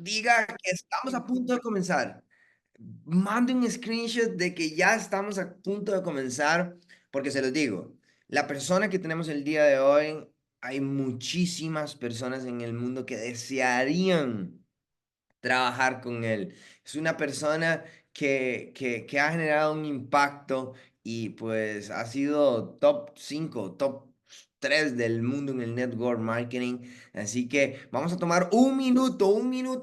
diga que estamos a punto de comenzar. Mande un screenshot de que ya estamos a punto de comenzar, porque se los digo, la persona que tenemos el día de hoy, hay muchísimas personas en el mundo que desearían trabajar con él. Es una persona que ha generado un impacto y pues ha sido top 5 top 3 del mundo en el network marketing. Así que vamos a tomar un minuto,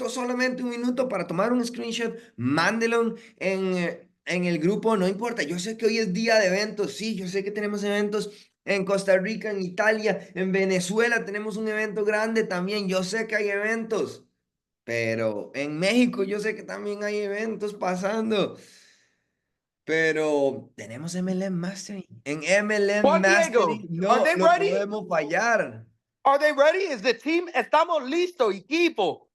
solamente un minuto para tomar un screenshot. Mándelo en el grupo, no importa. Yo sé que hoy es día de eventos, sí, yo sé que tenemos eventos. En Costa Rica, en Italia, en Venezuela tenemos un evento grande también. Yo sé que hay eventos. Pero en México yo sé que también hay eventos pasando. Pero tenemos MLM Mastering. En MLM Juan Diego, Mastering are no they lo ready? podemos fallar. Are they ready? Is the team? Estamos listo, equipo.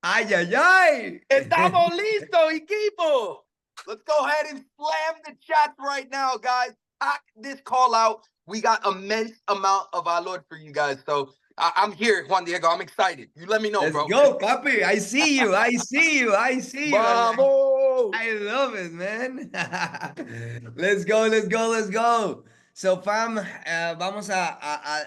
¡Ay, ay, ay! Estamos listo, equipo. Let's go ahead and slam the chats right now, guys. Pack this call out. We got immense amount of our Lord for you guys. So I'm here, Juan Diego. I'm excited. You let me know, Let's bro. go, papi. I see you. I see you. I see you. Vamos. I love it, man. Let's go, let's go, let's go. So, fam, vamos a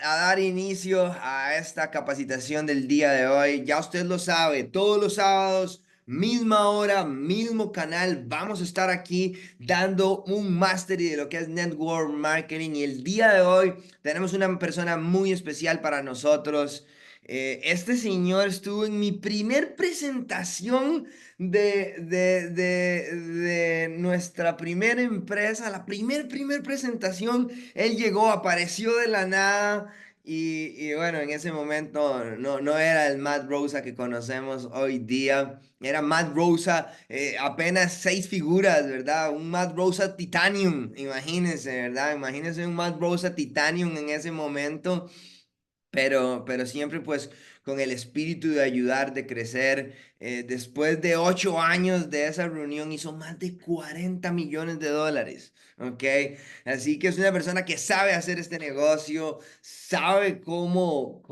dar inicio a esta capacitación del día de hoy. Ya usted lo sabe, todos los sábados, misma hora, mismo canal, vamos a estar aquí dando un mastery de lo que es network marketing. Y el día de hoy tenemos una persona muy especial para nosotros. Este señor estuvo en mi primer presentación de nuestra primera empresa, la primer presentación. Él llegó, apareció de la nada y bueno, en ese momento no era el Matt Rosa que conocemos hoy día. Era Matt Rosa, apenas 6 figuras, ¿verdad? Un Matt Rosa Titanium, imagínense, ¿verdad? Imagínense un Matt Rosa Titanium en ese momento. Pero siempre pues con el espíritu de ayudar, de crecer. Después de 8 años de esa reunión hizo más de 40 millones de dólares. ¿Ok? Así que es una persona que sabe hacer este negocio, sabe cómo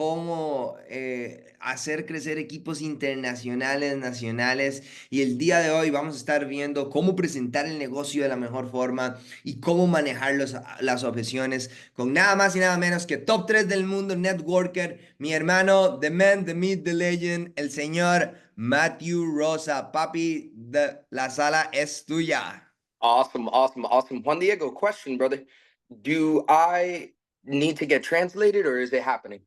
hacer crecer equipos internacionales, nacionales. Y el día de hoy vamos a estar viendo cómo presentar el negocio de la mejor forma y cómo manejar las objeciones con nada más y nada menos que top 3 del mundo networker, mi hermano, the man, the myth, the legend, el señor Matthew Rosa. Papi, la sala es tuya. Awesome, awesome, awesome. Juan Diego, question, brother. Do I need to get translated or is it happening?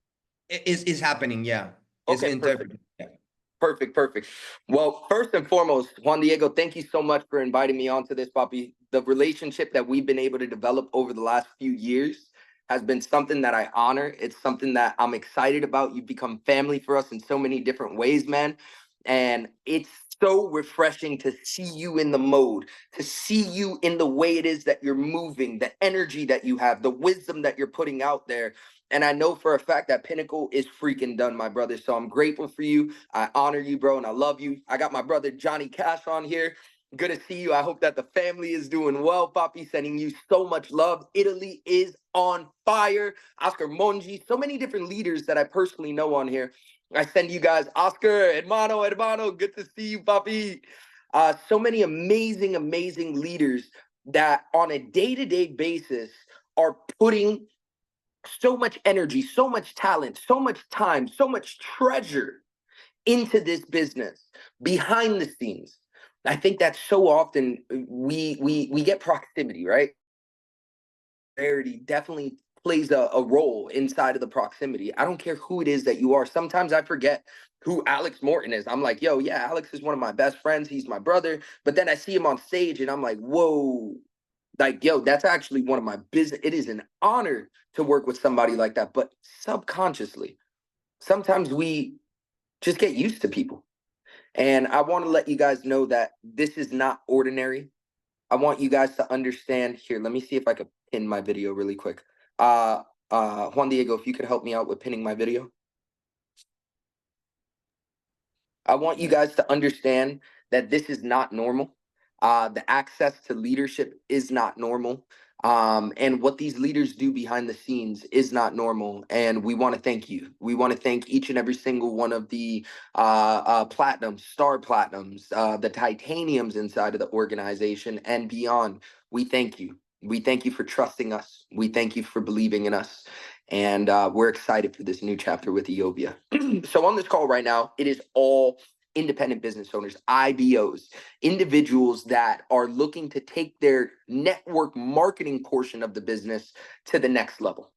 It's happening, yeah. It's Okay, perfect. interpreted. Yeah. Perfect, perfect. Well, first and foremost, Juan Diego, thank you so much for inviting me onto this, Papi. The relationship that we've been able to develop over the last few years has been something that I honor. It's something that I'm excited about. You've become family for us in so many different ways, man. And it's so refreshing to see you in the mode, to see you in the way it is that you're moving, the energy that you have, the wisdom that you're putting out there. And I know for a fact that Pinnacle is freaking done, my brother. So I'm grateful for you. I honor you, bro, and I love you. I got my brother Johnny Cash on here. Good to see you. I hope that the family is doing well, Papi. Sending you so much love. Italy is on fire. Oscar Monji, so many different leaders that I personally know on here. I send you guys Oscar, hermano. Good to see you, Papi. So many amazing, amazing leaders that on a day-to-day basis are putting so much energy, so much talent, so much time, so much treasure into this business behind the scenes. I think that so often we get proximity, right? Rarity definitely plays a role inside of the proximity. I don't care who it is that you are. Sometimes I forget who Alex Morton is. I'm like, yo, yeah, Alex is one of my best friends. He's my brother. But then I see him on stage and I'm like, whoa, like, yo, that's actually one of my business. It is an honor to work with somebody like that. But subconsciously, sometimes we just get used to people. And I want to let you guys know that this is not ordinary. I want you guys to understand here. Let me see if I could pin my video really quick. Juan Diego, if you could help me out with pinning my video. I want you guys to understand that this is not normal. The access to leadership is not normal. And what these leaders do behind the scenes is not normal. And we want to thank you. We want to thank each and every single one of the platinums, star platinums, the titaniums inside of the organization and beyond. We thank you. We thank you for trusting us. We thank you for believing in us. And we're excited for this new chapter with Eovia. So on this call right now, it is all independent business owners, IBOs, individuals that are looking to take their network marketing portion of the business to the next level.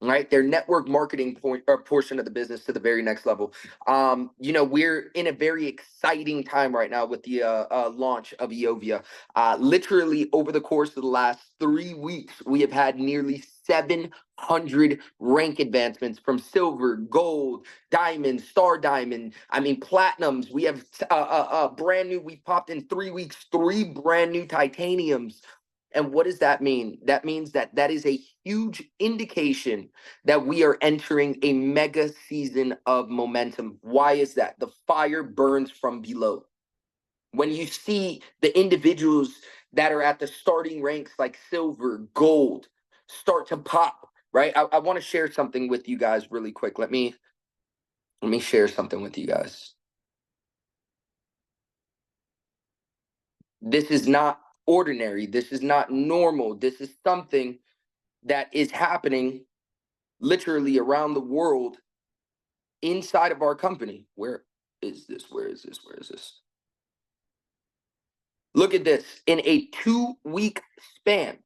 Right, their network marketing portion of the business to the very next level. We're in a very exciting time right now with the launch of Eovia. Literally over the course of the last 3 weeks, we have had nearly 700 rank advancements from silver, gold, diamond, star diamond. I mean, platinums. We have brand new. We popped in 3 weeks, 3 brand new titaniums. And what does that mean? That means that is a huge indication that we are entering a mega season of momentum. Why is that? The fire burns from below. When you see the individuals that are at the starting ranks like silver, gold, start to pop, right? I want to share something with you guys really quick. Let me share something with you guys. This is not ordinary. This is not normal. This is something that is happening literally around the world inside of our company. Where is this? Where is this? Where is this? Look at this. In a 2-week span,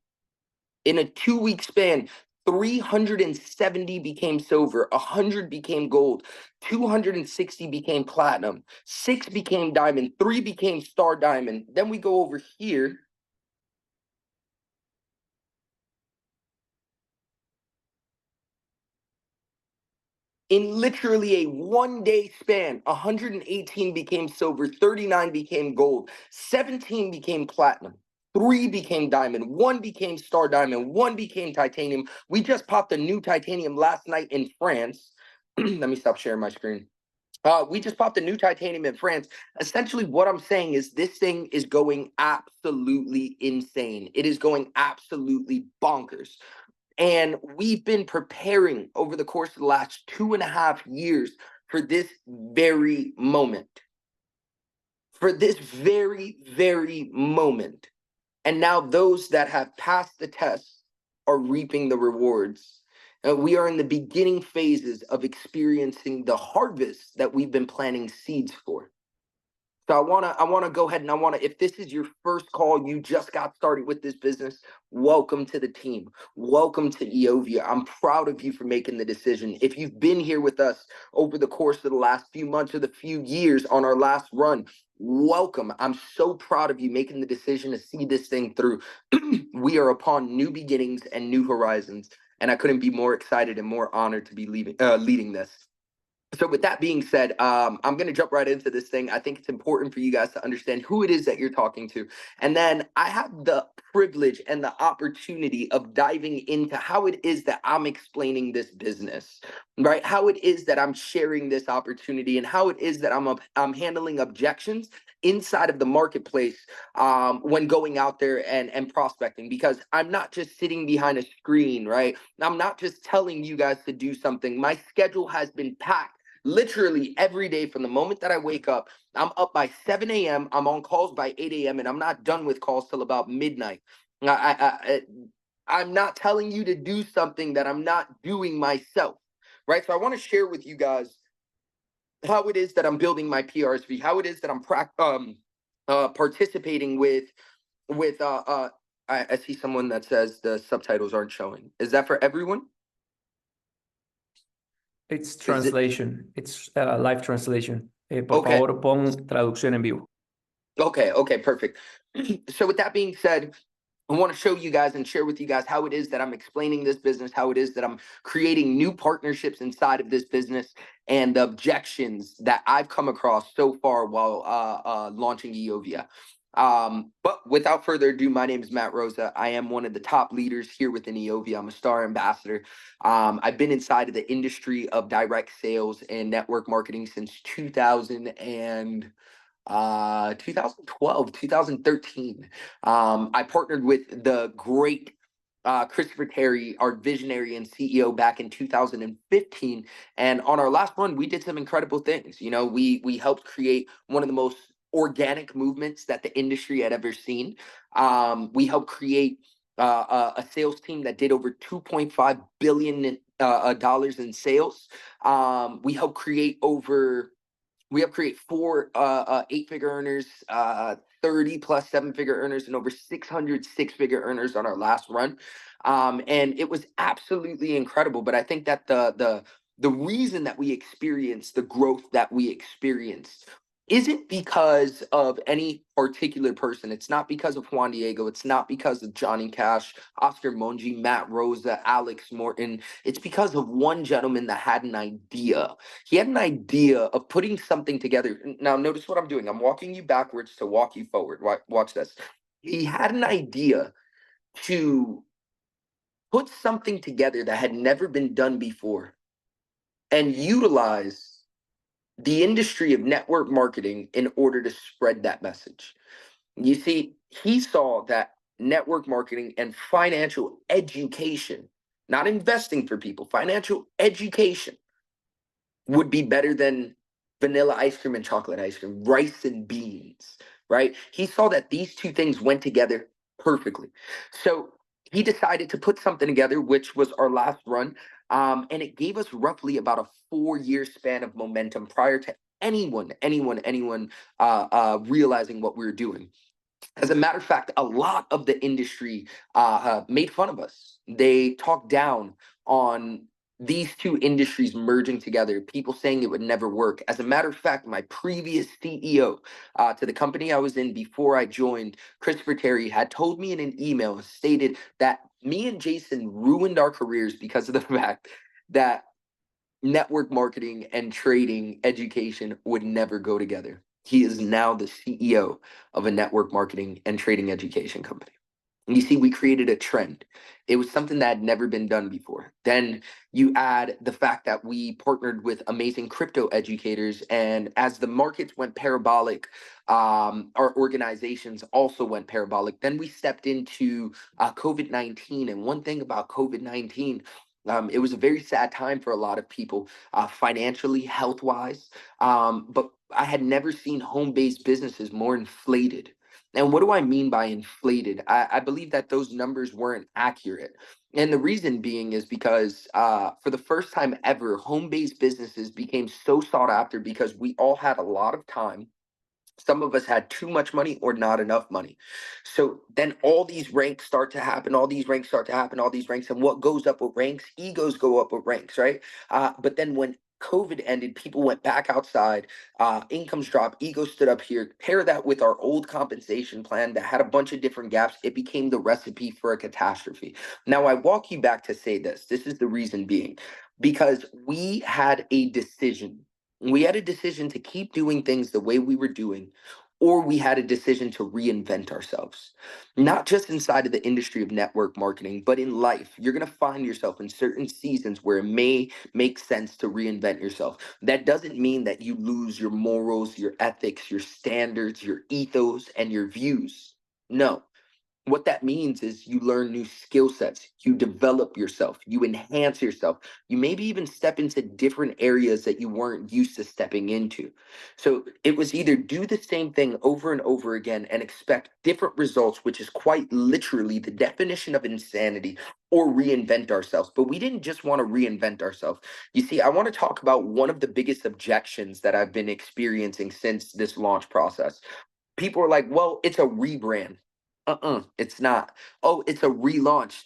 370 became silver, 100 became gold, 260 became platinum, 6 became diamond, 3 became star diamond. Then we go over here. In literally a 1-day span, 118 became silver, 39 became gold, 17 became platinum, 3 became diamond, 1 became star diamond, 1 became titanium. We just popped a new titanium last night in France. Let me stop sharing my screen. We just popped a new titanium in France. Essentially, what I'm saying is this thing is going absolutely insane. It is going absolutely bonkers. And we've been preparing over the course of the last 2.5 years for this very moment. For this very, very moment. And now those that have passed the test are reaping the rewards. We are in the beginning phases of experiencing the harvest that we've been planting seeds for. So I wanna go ahead and if this is your first call, you just got started with this business, welcome to the team. Welcome to Eovia. I'm proud of you for making the decision. If you've been here with us over the course of the last few months or the few years on our last run, welcome. I'm so proud of you making the decision to see this thing through. We are upon new beginnings and new horizons, and I couldn't be more excited and more honored to be leading this. So with that being said, I'm going to jump right into this thing. I think it's important for you guys to understand who it is that you're talking to. And then I have the privilege and the opportunity of diving into how it is that I'm explaining this business, right? How it is that I'm sharing this opportunity and how it is that I'm handling objections inside of the marketplace when going out there and prospecting, because I'm not just sitting behind a screen, right? I'm not just telling you guys to do something. My schedule has been packed literally every day from the moment that I wake up. I'm up by 7 a.m. I'm on calls by 8 a.m. and I'm not done with calls till about midnight. I'm not telling you to do something that I'm not doing myself, right? So I want to share with you guys how it is that I'm building my PRSV, how it is that I'm participating with I see someone that says the subtitles aren't showing. Is that for everyone? It's translation. It's live translation. Por Okay. favor, pon traducción en vivo. Okay, perfect. So with that being said, I want to show you guys and share with you guys how it is that I'm explaining this business, how it is that I'm creating new partnerships inside of this business, and the objections that I've come across so far while launching Eovia. But without further ado, my name is Matt Rosa. I am one of the top leaders here within Eovia. I'm a star ambassador. I've been inside of the industry of direct sales and network marketing since 2012, 2013. I partnered with the great Christopher Terry, our visionary and CEO, back in 2015. And on our last run, we did some incredible things. You know, we helped create one of the most organic movements that the industry had ever seen. We helped create a sales team that did over 2.5 billion dollars in sales. We helped create over we have create four 8-figure earners, 30 plus 7-figure earners, and over 600 6-figure earners on our last run. And it was absolutely incredible. But I think that the reason that we experienced the growth that we experienced isn't because of any particular person. It's not because of Juan Diego. It's not because of Johnny Cash, Oscar Monji, Matt Rosa, Alex Morton. It's because of one gentleman that had an idea. He had an idea of putting something together. Now, notice what I'm doing. I'm walking you backwards to walk you forward. Watch this. He had an idea to put something together that had never been done before and utilize the industry of network marketing in order to spread that message. You see, he saw that network marketing and financial education, not investing for people, financial education would be better than vanilla ice cream and chocolate ice cream, rice and beans, right? He saw that these two things went together perfectly. So he decided to put something together, which was our last run. And it gave us roughly about a 4-year span of momentum prior to anyone realizing what we were doing. As a matter of fact, a lot of the industry made fun of us. They talked down on these two industries merging together, people saying it would never work. As a matter of fact, my previous CEO to the company I was in before I joined, Christopher Terry, had told me in an email, stated that me and Jason ruined our careers because of the fact that network marketing and trading education would never go together. He is now the CEO of a network marketing and trading education company. And you see, we created a trend. It was something that had never been done before. Then you add the fact that we partnered with amazing crypto educators. And as the markets went parabolic, our organizations also went parabolic. Then we stepped into COVID-19. And one thing about COVID-19, it was a very sad time for a lot of people, financially, health wise. But I had never seen home based businesses more inflated. And what do I mean by inflated? I believe that those numbers weren't accurate. And the reason being is because for the first time ever, home based businesses became so sought after because we all had a lot of time. Some of us had too much money or not enough money. So then all these ranks start to happen, all these ranks start to happen, all these ranks. And what goes up with ranks? Egos go up with ranks, right? But then when COVID ended, people went back outside, incomes dropped, egos stood up here. Pair that with our old compensation plan that had a bunch of different gaps, it became the recipe for a catastrophe. Now, I walk you back to say this. This is the reason being because we had a decision. We had a decision to keep doing things the way we were doing, or we had a decision to reinvent ourselves. Not just inside of the industry of network marketing, but in life. You're going to find yourself in certain seasons where it may make sense to reinvent yourself. That doesn't mean that you lose your morals, your ethics, your standards, your ethos, and your views. No. What that means is you learn new skill sets, you develop yourself, you enhance yourself, you maybe even step into different areas that you weren't used to stepping into. So it was either do the same thing over and over again and expect different results, which is quite literally the definition of insanity, or reinvent ourselves. But we didn't just want to reinvent ourselves. You see, I want to talk about one of the biggest objections that I've been experiencing since this launch process. People are like, well, it's a rebrand. It's not. Oh, it's a relaunch.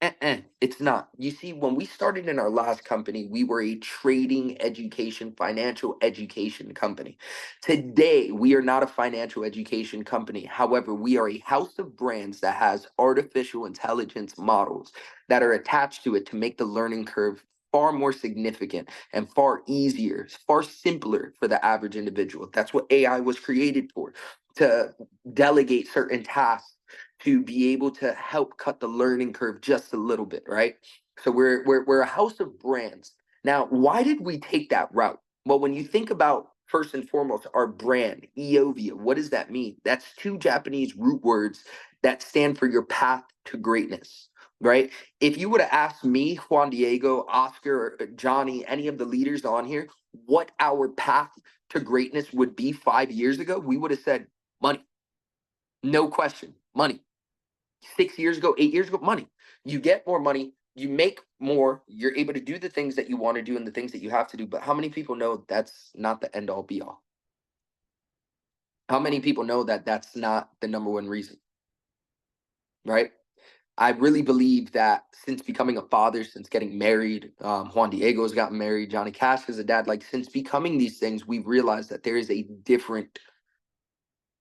It's not. You see, when we started in our last company, we were a trading education, financial education company. Today, we are not a financial education company. However, we are a house of brands that has artificial intelligence models that are attached to it to make the learning curve far more significant and far easier, far simpler for the average individual. That's what AI was created for, to delegate certain tasks, to be able to help cut the learning curve just a little bit, right? So we're a house of brands. Now, why did we take that route? Well, when you think about first and foremost our brand, Eovia, what does that mean? That's two Japanese root words that stand for your path to greatness. right? If you would have asked me, Juan Diego, Oscar, or Johnny, any of the leaders on here, what our path to greatness would be 5 years ago, we would have said money. No question, money. 6 years ago, 8 years ago, money. You get more money, you make more, you're able to do the things that you want to do and the things that you have to do. But how many people know that's not the end all be all? How many people know that that's not the number one reason, right? I really believe that since becoming a father, since getting married, Juan Diego's gotten married, Johnny Cash is a dad, like since becoming these things, we've realized that there is a different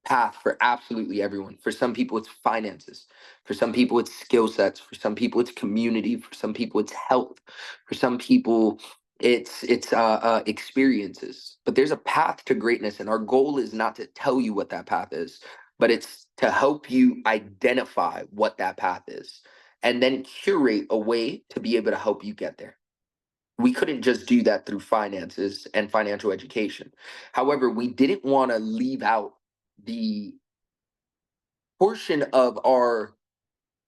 path for absolutely everyone. For some people, it's finances. For some people, it's skill sets. For some people, it's community. For some people, it's health. For some people, it's experiences. But there's a path to greatness, and our goal is not to tell you what that path is, but it's to help you identify what that path is, and then curate a way to be able to help you get there. We couldn't just do that through finances and financial education. However, we didn't want to leave out the portion of our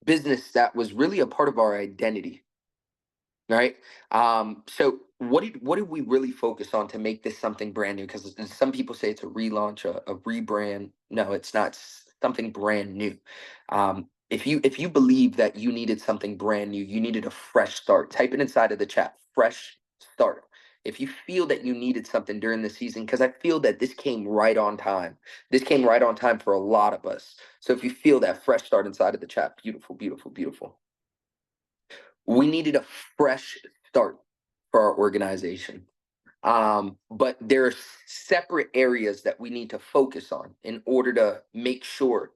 business that was really a part of our identity, right? So what did we really focus on to make this something brand new? Because some people say it's a relaunch, a rebrand. No, it's not. It's something brand new. If you believe that you needed something brand new, you needed a fresh start, type it inside of the chat. Fresh start. If you feel that you needed something during the season, because I feel that this came right on time. This came right on time for a lot of us. So if you feel that fresh start inside of the chat, beautiful, beautiful, beautiful. We needed a fresh start for our organization. But there are separate areas that we need to focus on in order to make sure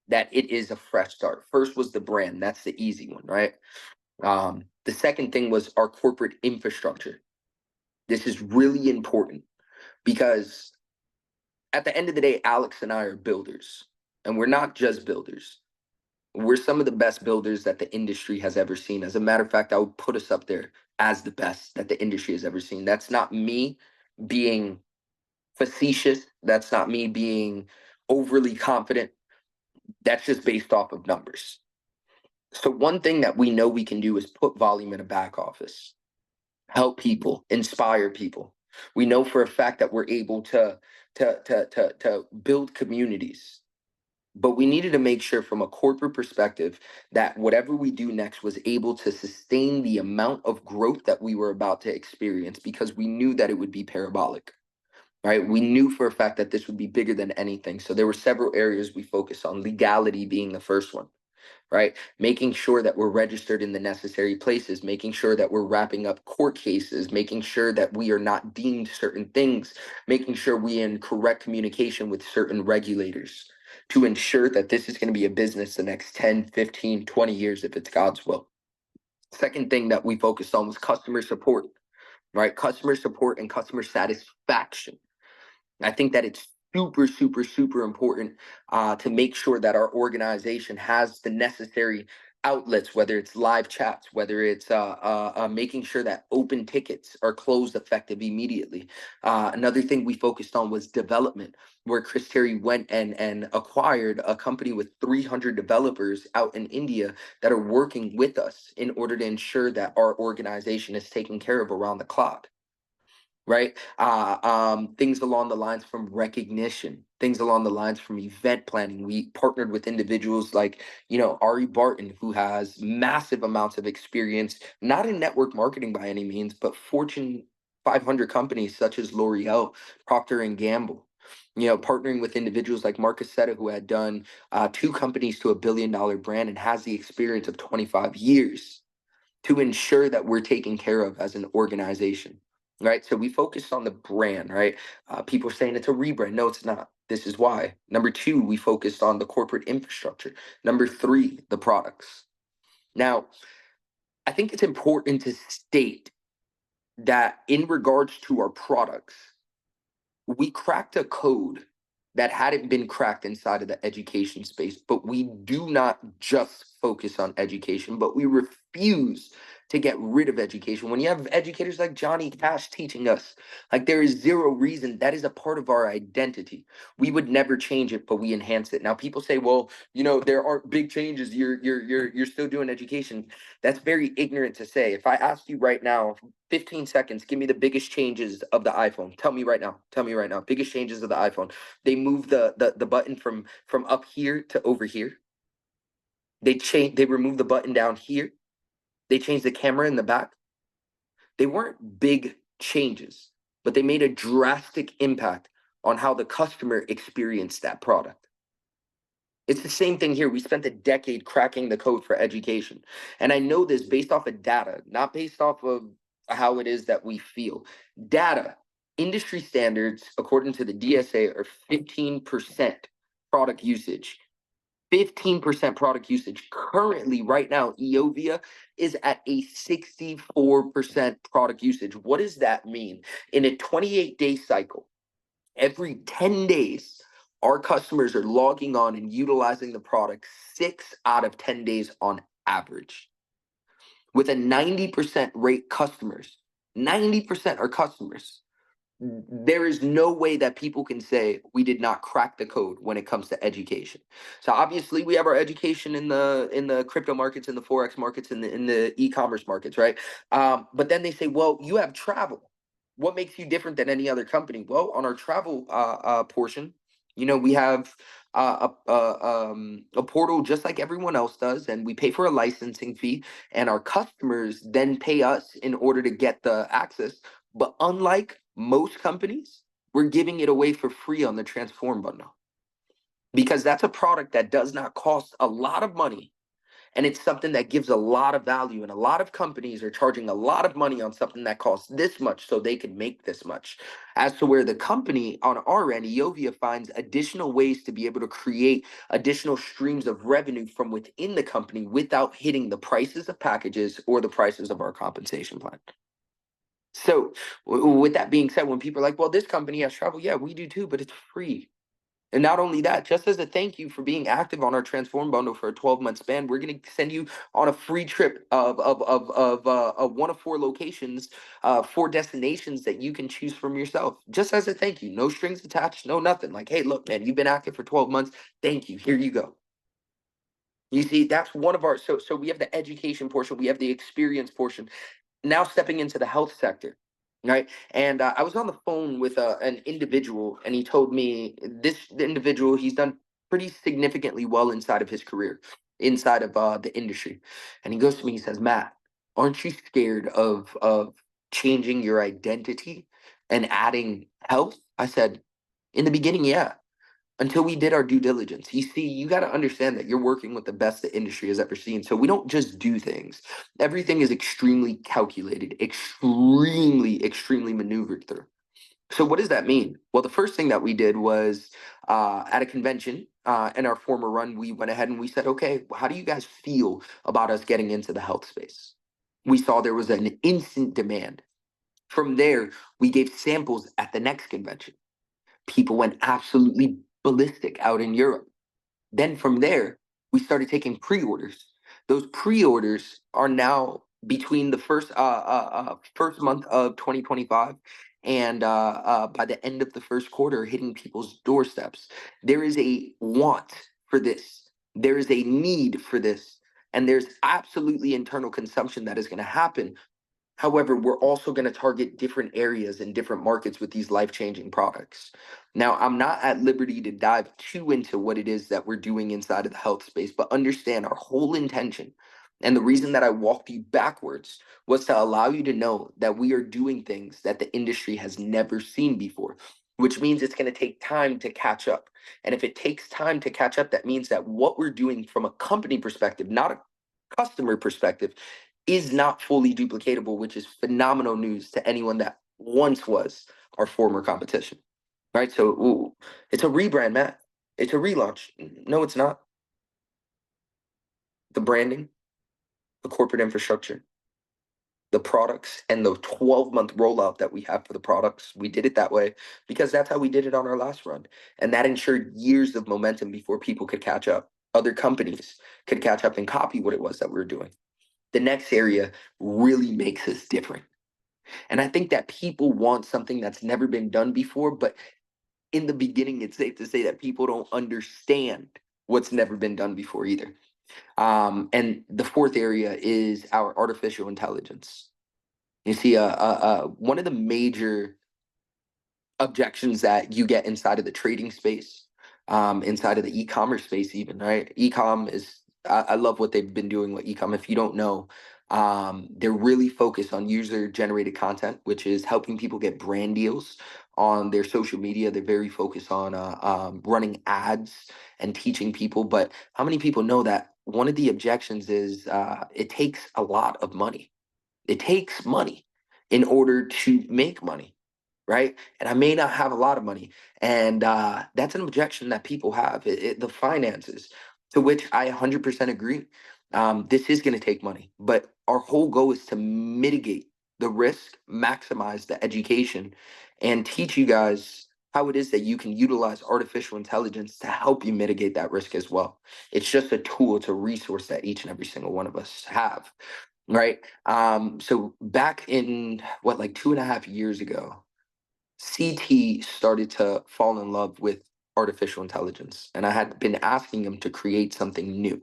that it is a fresh start. First was the brand. That's the easy one, right? The second thing was our corporate infrastructure. This is really important because at the end of the day, Alex and I are builders, and we're not just builders. We're some of the best builders that the industry has ever seen. As a matter of fact, I would put us up there as the best that the industry has ever seen. That's not me being facetious. That's not me being overly confident. That's just based off of numbers. So one thing that we know we can do is put volume in a back office, help people, inspire people. We know for a fact that we're able to build communities. But we needed to make sure from a corporate perspective that whatever we do next was able to sustain the amount of growth that we were about to experience, because we knew that it would be parabolic, right? We knew for a fact that this would be bigger than anything. So there were several areas we focused on, legality being the first one, right? Making sure that we're registered in the necessary places, making sure that we're wrapping up court cases, making sure that we are not deemed certain things, making sure we in correct communication with certain regulators to ensure that this is going to be a business the next 10, 15, 20 years if it's God's will. Second thing that we focused on was customer support, right? Customer support and customer satisfaction. I think that it's super, super, super important to make sure that our organization has the necessary outlets, whether it's live chats, whether it's making sure that open tickets are closed effective immediately. Another thing we focused on was development, where Chris Terry went and acquired a company with 300 developers out in India that are working with us in order to ensure that our organization is taken care of around the clock, right? Things along the lines from recognition, things along the lines from event planning. We partnered with individuals like, Ari Barton, who has massive amounts of experience, not in network marketing by any means, but Fortune 500 companies such as L'Oreal, Procter and Gamble. Partnering with individuals like Marcus Setta, who had done 2 companies to $1 billion brand and has the experience of 25 years to ensure that we're taken care of as an organization, right? So we focused on the brand, right? People are saying it's a rebrand. No, it's not. This is why. Number 2, we focused on the corporate infrastructure. Number 3, the products. Now, I think it's important to state that in regards to our products, we cracked a code that hadn't been cracked inside of the education space, but we do not just focus on education, but we refuse to get rid of education. When you have educators like Johnny Cash teaching us, like there is zero reason. That is a part of our identity. We would never change it, but we enhance it. Now people say, well, you know, there aren't big changes. You're still doing education. That's very ignorant to say. If I ask you right now, 15 seconds, give me the biggest changes of the iPhone. Tell me right now. Tell me right now. Biggest changes of the iPhone. They move the button from up here to over here. They remove the button down here. They changed the camera in the back. They weren't big changes, but they made a drastic impact on how the customer experienced that product. It's the same thing here. We spent a decade cracking the code for education. And I know this based off of data, not based off of how it is that we feel. Data, industry standards, according to the DSA, are 15% product usage. 15% product usage. Currently, right now, Eovia is at a 64% product usage. What does that mean? In a 28-day cycle, every 10 days, our customers are logging on and utilizing the product 6 out of 10 days on average. With a 90% rate customers, 90% are customers. There is no way that people can say we did not crack the code when it comes to education. So obviously we have our education in the crypto markets, in the forex markets, in the e-commerce markets, right? But then they say, well, you have travel. What makes you different than any other company? Well, on our travel portion, you know, we have a portal just like everyone else does, and we pay for a licensing fee, and our customers then pay us in order to get the access. But unlike most companies, we're giving it away for free on the Transform bundle because that's a product that does not cost a lot of money. And it's something that gives a lot of value. And a lot of companies are charging a lot of money on something that costs this much so they can make this much. As to where the company on our end, Eovia, finds additional ways to be able to create additional streams of revenue from within the company without hitting the prices of packages or the prices of our compensation plan. So with that being said, when people are like, well, this company has travel, yeah, we do too, but it's free. And not only that, just as a thank you for being active on our Transform bundle for a 12-month span, we're going to send you on a free trip of one of 4 locations, 4 destinations that you can choose from yourself, just as a thank you. No strings attached, no nothing. Like, hey, look, man, you've been active for 12 months. Thank you. Here you go. You see, that's one of our, so we have the education portion, we have the experience portion. Now stepping into the health sector, right? And I was on the phone with an individual, and he told me the individual, he's done pretty significantly well inside of his career, inside of the industry. And he goes to me, he says, Matt, aren't you scared of changing your identity and adding health? I said, in the beginning, yeah, until we did our due diligence. You see, you got to understand that you're working with the best the industry has ever seen. So we don't just do things. Everything is extremely calculated, extremely maneuvered through. So what does that mean? Well, the first thing that we did was at a convention in our former run, we went ahead and we said, okay, how do you guys feel about us getting into the health space? We saw there was an instant demand. From there, we gave samples at the next convention. People went absolutely ballistic out in Europe. Then from there, we started taking pre-orders. Those pre-orders are now between the first month of 2025 and by the end of the first quarter, hitting people's doorsteps. There is a want for this. There is a need for this. And there's absolutely internal consumption that is going to happen. However, we're also going to target different areas and different markets with these life-changing products. Now, I'm not at liberty to dive too into what it is that we're doing inside of the health space, but understand our whole intention. And the reason that I walked you backwards was to allow you to know that we are doing things that the industry has never seen before, which means it's going to take time to catch up. And if it takes time to catch up, that means that what we're doing from a company perspective, not a customer perspective, is not fully duplicatable, which is phenomenal news to anyone that once was our former competition, right? So it's a rebrand, Matt. It's a relaunch. No, it's not. The branding, the corporate infrastructure, the products, and the 12-month rollout that we have for the products, we did it that way because that's how we did it on our last run. And that ensured years of momentum before people could catch up. Other companies could catch up and copy what it was that we were doing. The next area really makes us different. And I think that people want something that's never been done before, but in the beginning, it's safe to say that people don't understand what's never been done before either. And the fourth area is our artificial intelligence. You see, one of the major objections that you get inside of the trading space, inside of the e-commerce space, even, right? E-com is, I love what they've been doing with e-com. If you don't know, they're really focused on user generated content, which is helping people get brand deals on their social media. They're very focused on running ads and teaching people. But how many people know that one of the objections is it takes a lot of money? It takes money in order to make money, right? And I may not have a lot of money, and that's an objection that people have. The finances, to which I 100% agree. This is going to take money, but our whole goal is to mitigate the risk, maximize the education, and teach you guys how it is that you can utilize artificial intelligence to help you mitigate that risk as well. It's just a tool, it's a resource that each and every single one of us have, right? So back in what, like 2.5 years ago, CT started to fall in love with artificial intelligence, and I had been asking him to create something new.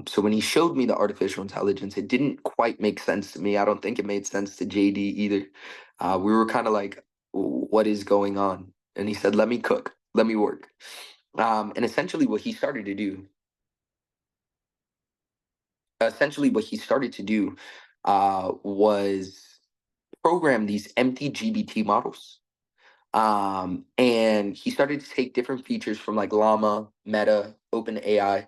So when he showed me the artificial intelligence, it didn't quite make sense to me. I don't think it made sense to JD either. We were kind of like, what is going on? And he said, let me cook, let me work. And essentially what he started to do was program these empty GBT models. And he started to take different features from like Llama, Meta, OpenAI,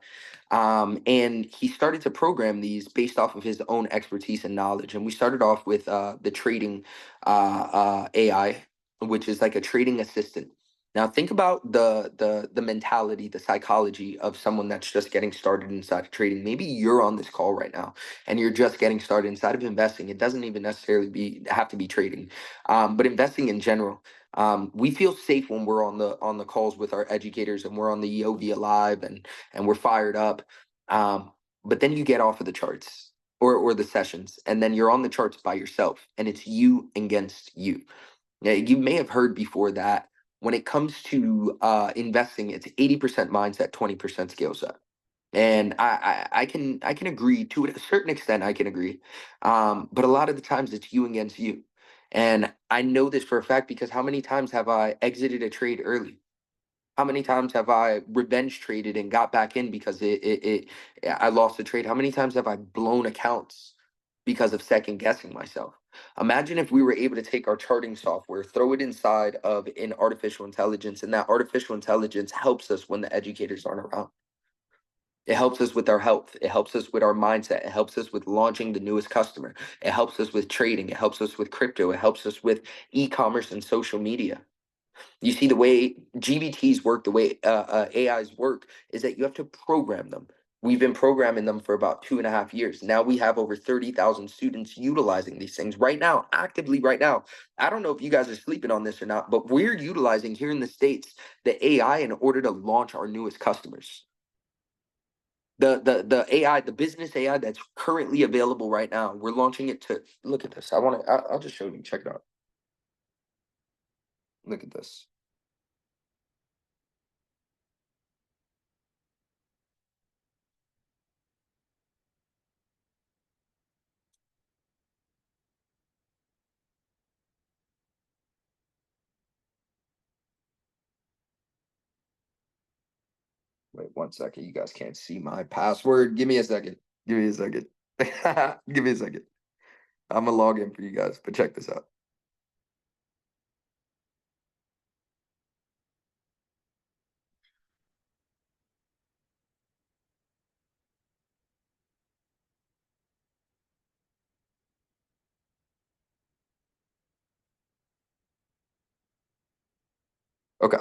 and he started to program these based off of his own expertise and knowledge. And we started off with the trading AI, which is like a trading assistant. Now think about the mentality, the psychology of someone that's just getting started inside of trading. Maybe you're on this call right now and you're just getting started inside of investing. It doesn't even necessarily have to be trading, but investing in general. We feel safe when we're on the calls with our educators and we're on the EOV Live and we're fired up. Um, but then you get off of the charts or the sessions, and then you're on the charts by yourself, and it's you against you. Now, you may have heard before that when it comes to investing, it's 80% mindset, 20% skill set. And I can agree to a certain extent. I can agree, but a lot of the times it's you against you. And I know this for a fact because how many times have I exited a trade early? How many times have I revenge traded and got back in because I lost the trade? How many times have I blown accounts because of second guessing myself? Imagine if we were able to take our charting software, throw it inside of an artificial intelligence, and that artificial intelligence helps us when the educators aren't around. It helps us with our health. It helps us with our mindset. It helps us with launching the newest customer. It helps us with trading. It helps us with crypto. It helps us with e-commerce and social media. You see, the way GBTs work, the way AIs work, is that you have to program them. We've been programming them for about 2.5 years. Now we have over 30,000 students utilizing these things right now, actively right now. I don't know if you guys are sleeping on this or not, but we're utilizing here in the States the AI in order to launch our newest customers. The AI, the business AI that's currently available right now, we're launching it to look at this. I'll just show you. Check it out. Look at this. Wait 1 second. You guys can't see my password. Give me a second. Give me a second. Give me a second. I'm gonna log in for you guys, but check this out. Okay,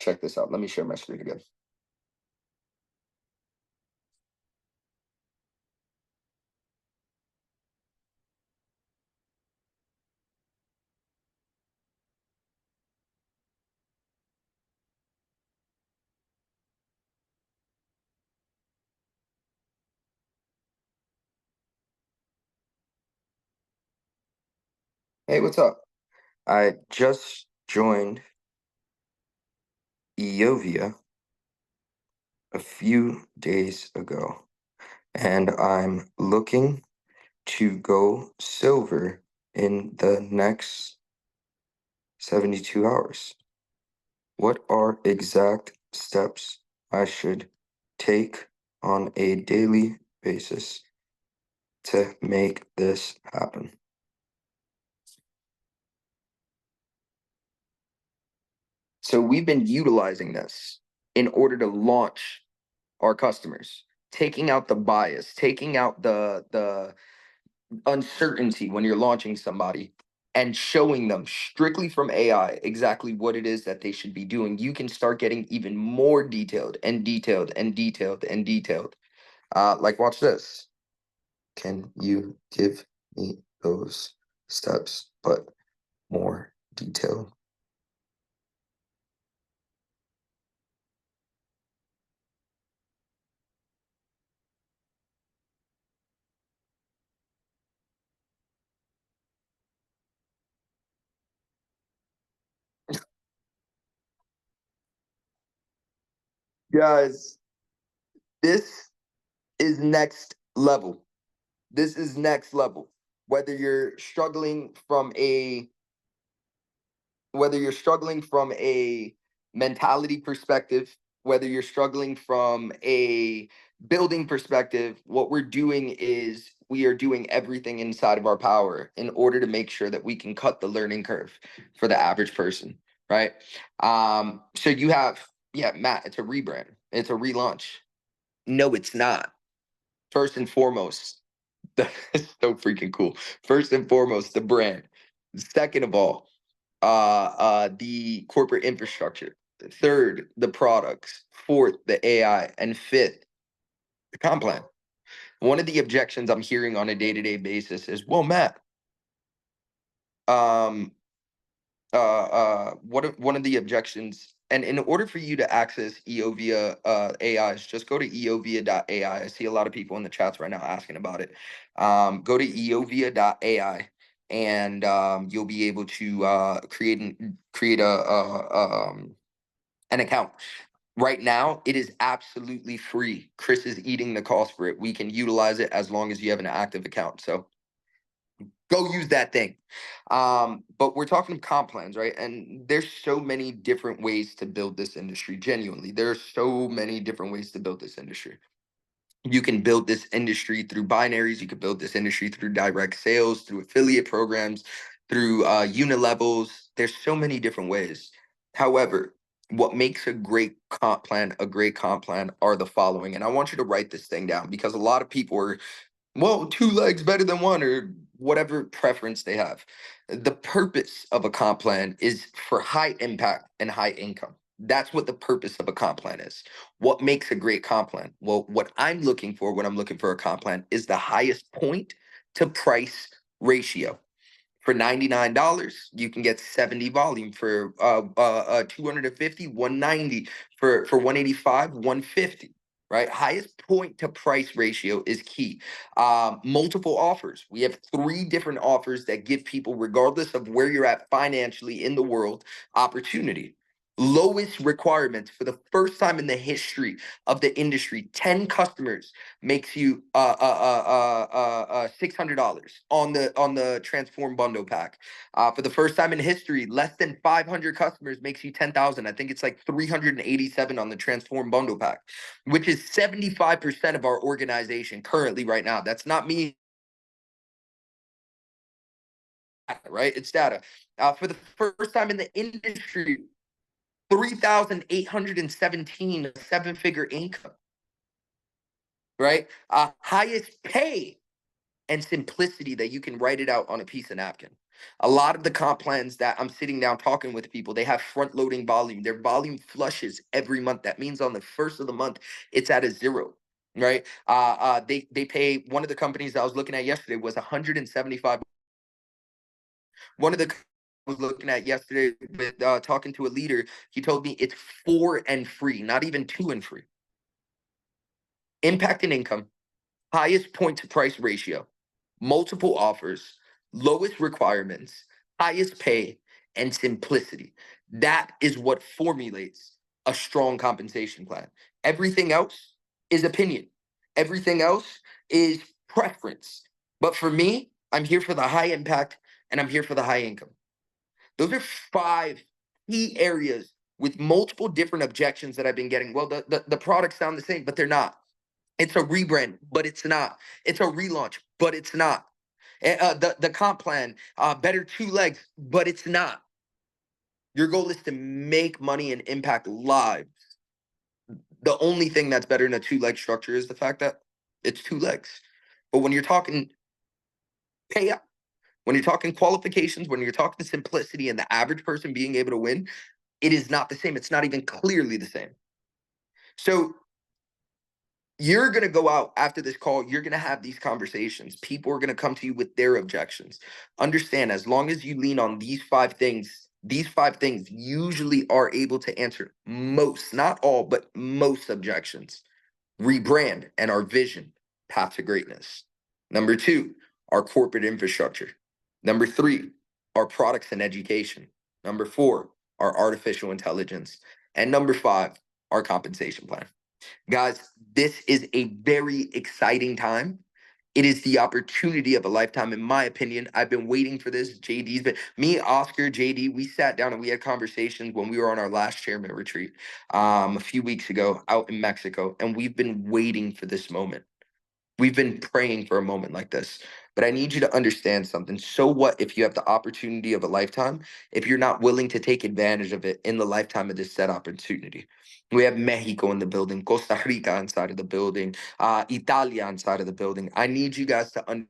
check this out. Let me share my screen again. Hey, what's up? I just joined Eovia a few days ago, and I'm looking to go silver in the next 72 hours. What are exact steps I should take on a daily basis to make this happen? So we've been utilizing this in order to launch our customers, taking out the bias, taking out the uncertainty when you're launching somebody and showing them strictly from AI exactly what it is that they should be doing. You can start getting even more detailed and detailed and detailed and detailed. Like watch this. Can you give me those steps but more detailed? Guys, this is next level. This is next level. Whether you're struggling from a whether you're struggling from a mentality perspective, whether you're struggling from a building perspective, what we're doing is we are doing everything inside of our power in order to make sure that we can cut the learning curve for the average person, right? So you have, yeah, Matt, it's a rebrand, it's a relaunch. No, it's not. First and foremost, that's so freaking cool. First and foremost, the brand. Second of all, the corporate infrastructure. Third, the products. Fourth, the AI. And fifth, the comp plan. One of the objections I'm hearing on a day-to-day basis is, well, Matt, um, one of the objections, and in order for you to access Eovia AIs, just go to eovia.ai. I see a lot of people in the chats right now asking about it. Go to eovia.ai and you'll be able to create an account. Right now, it is absolutely free. Chris is eating the cost for it. We can utilize it as long as you have an active account. So go use that thing. But we're talking comp plans, right? And there's so many different ways to build this industry. Genuinely, there's so many different ways to build this industry. You can build this industry through binaries. You can build this industry through direct sales, through affiliate programs, through unit levels. There's so many different ways. However, what makes a great comp plan are the following. And I want you to write this thing down because a lot of people are, well, two legs better than one, or whatever preference they have. The purpose of a comp plan is for high impact and high income. That's what the purpose of a comp plan is. What makes a great comp plan? Well, what I'm looking for when I'm looking for a comp plan is the highest point to price ratio. For $99, you can get 70 volume. For 250, 190. For 185, 150. Right? Highest point to price ratio is key. Multiple offers. We have 3 different offers that give people, regardless of where you're at financially in the world, opportunity. Lowest requirements for the first time in the history of the industry. 10 customers makes you $600 on the transform bundle pack. For the first time in history, less than 500 customers makes you 10,000. I think it's like 387 on the transform bundle pack, which is 75% of our organization currently right now. That's not me, right? It's data. For the first time in the industry, 3,817 seven-figure income, right? Highest pay and simplicity that you can write it out on a piece of napkin. A lot of the comp plans that I'm sitting down talking with people, they have front loading volume. Their volume flushes every month. That means on the first of the month, it's at a zero, right? They pay, one of the companies I was looking at yesterday was 175. One of the I was looking at yesterday with talking to a leader, he told me it's 4 and free, not even 2 and free. Impact and income, highest point to price ratio, multiple offers, lowest requirements, highest pay, and simplicity. That is what formulates a strong compensation plan. Everything else is opinion, everything else is preference. But for me, I'm here for the high impact and I'm here for the high income. Those are five key areas with multiple different objections that I've been getting. Well, the products sound the same, but they're not. It's a rebrand, but it's not. It's a relaunch, but it's not. The comp plan, better two legs, but it's not. Your goal is to make money and impact lives. The only thing that's better than a two-leg structure is the fact that it's two legs. But when you're talking payout, when you're talking qualifications, when you're talking simplicity and the average person being able to win, it is not the same. It's not even clearly the same. So you're going to go out after this call. You're going to have these conversations. People are going to come to you with their objections. Understand, as long as you lean on these five things usually are able to answer most, not all, but most objections. Rebrand and our vision, path to greatness. Number two, our corporate infrastructure. Number three, our products and education. Number four, our artificial intelligence. And number five, our compensation plan. Guys, this is a very exciting time. It is the opportunity of a lifetime, in my opinion. I've been waiting for this. JD's been me, Oscar, JD. We sat down and we had conversations when we were on our last chairman retreat a few weeks ago out in Mexico, and we've been waiting for this moment. We've been praying for a moment like this. But I need you to understand something. So what if you have the opportunity of a lifetime if you're not willing to take advantage of it in the lifetime of this said opportunity? We have Mexico in the building, Costa Rica inside of the building, Italia inside of the building. I need you guys to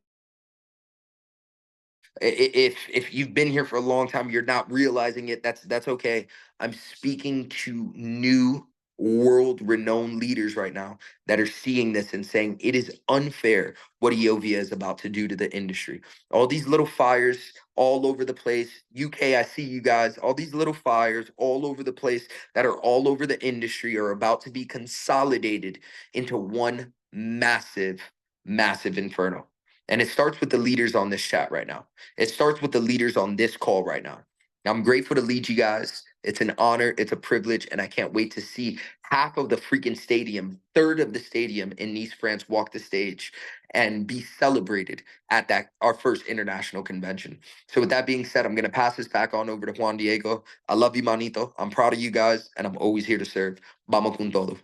if you've been here for a long time, you're not realizing it. That's okay. I'm speaking to new world renowned leaders right now that are seeing this and saying it is unfair what Eovia is about to do to the industry. All these little fires all over the place. UK, I see you guys. All these little fires all over the place that are all over the industry are about to be consolidated into one massive, massive inferno. And it starts with the leaders on this chat right now. It starts with the leaders on this call right now. I'm grateful to lead you guys. It's an honor, it's a privilege, and I can't wait to see half of the freaking stadium, third of the stadium in Nice, France, walk the stage and be celebrated at that our first international convention. So with that being said, I'm gonna pass this back on over to Juan Diego. I love you, Manito. I'm proud of you guys, and I'm always here to serve. Vamos con todo.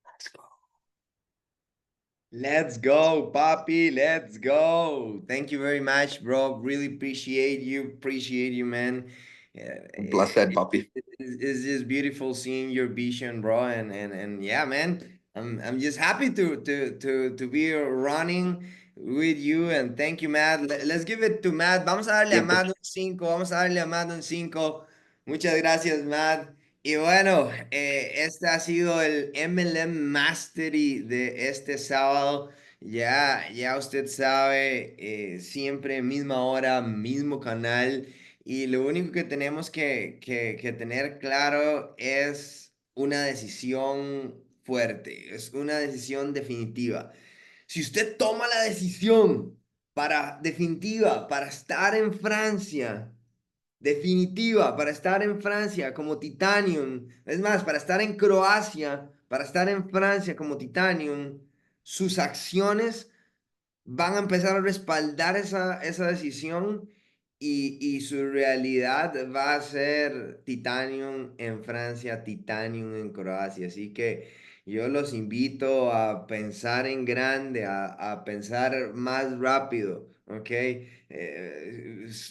Let's go. Let's go, Papi. Let's go. Thank you very much, bro. Really appreciate you. Appreciate you, man. Yeah, Blessed, papi. it's just beautiful seeing your vision, bro. And yeah, man. I'm just happy to be running with you. And thank you, Matt. Let's give it to Matt. Vamos a darle a Matt un 5. Vamos a darle a Matt un 5. Muchas gracias, Matt. Y bueno, este ha sido el MLM Mastery de este sábado. Ya usted sabe, siempre misma hora, mismo canal. Y lo único que tenemos que tener claro es una decisión fuerte, es una decisión definitiva. Si usted toma la decisión definitiva para estar en Francia, definitiva para estar en Francia como Titanium, es más, para estar en Croacia, para estar en Francia como Titanium, sus acciones van a empezar a respaldar esa decisión y su realidad va a ser Titanium en Francia, Titanium en Croacia. Así que yo los invito a pensar en grande, a pensar más rápido, ¿ok?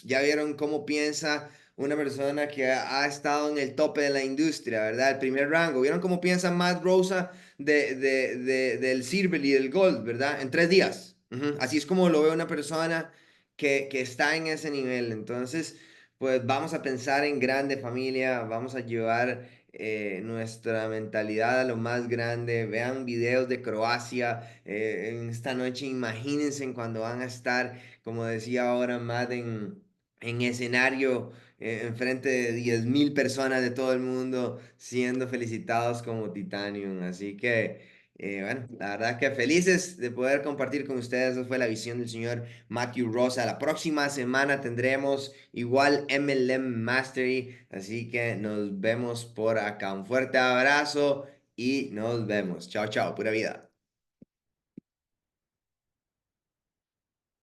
Ya vieron cómo piensa una persona que ha estado en el tope de la industria, ¿verdad? El primer rango. ¿Vieron cómo piensa Matt Rosa del Silver y del Gold, ¿verdad? En 3 días. Así es como lo ve una persona que está en ese nivel. Entonces, pues vamos a pensar en grande familia, vamos a llevar nuestra mentalidad a lo más grande. Vean videos de Croacia en esta noche. Imagínense en cuando van a estar, como decía ahora Matt, en escenario enfrente de 10.000 personas de todo el mundo siendo felicitados como Titanium. Así que Bueno, la verdad que felices de poder compartir con ustedes. Esa fue la visión del señor Matthew Rosa. La próxima semana tendremos igual MLM Mastery. Así que nos vemos por acá. Un fuerte abrazo y nos vemos. Chao, chao, pura vida.